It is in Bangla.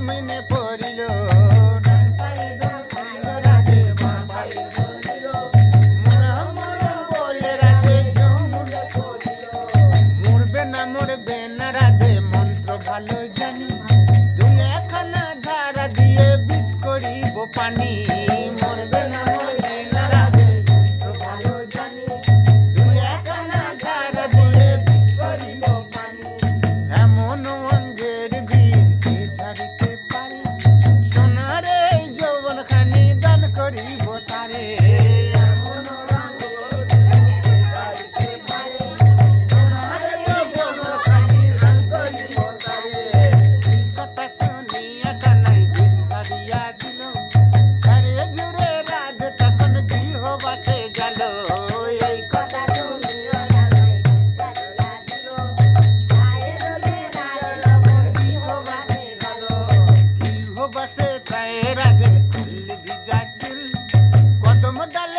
জমিনে পড়িল মরবে না রাধে মন্ত্র ভালো জানি দুই একখানা ধারা দিয়ে বিষ করিব পানি মরবে না রাধে মন্ত্র ভালো জানি দুই একখানা ধারা দিয়ে বিষ করিব পানি এমন অঞ্জের বীজ ঝাড়িতে পারে সোনারে যৌবন খানি দান করিব তারে কদম ডাল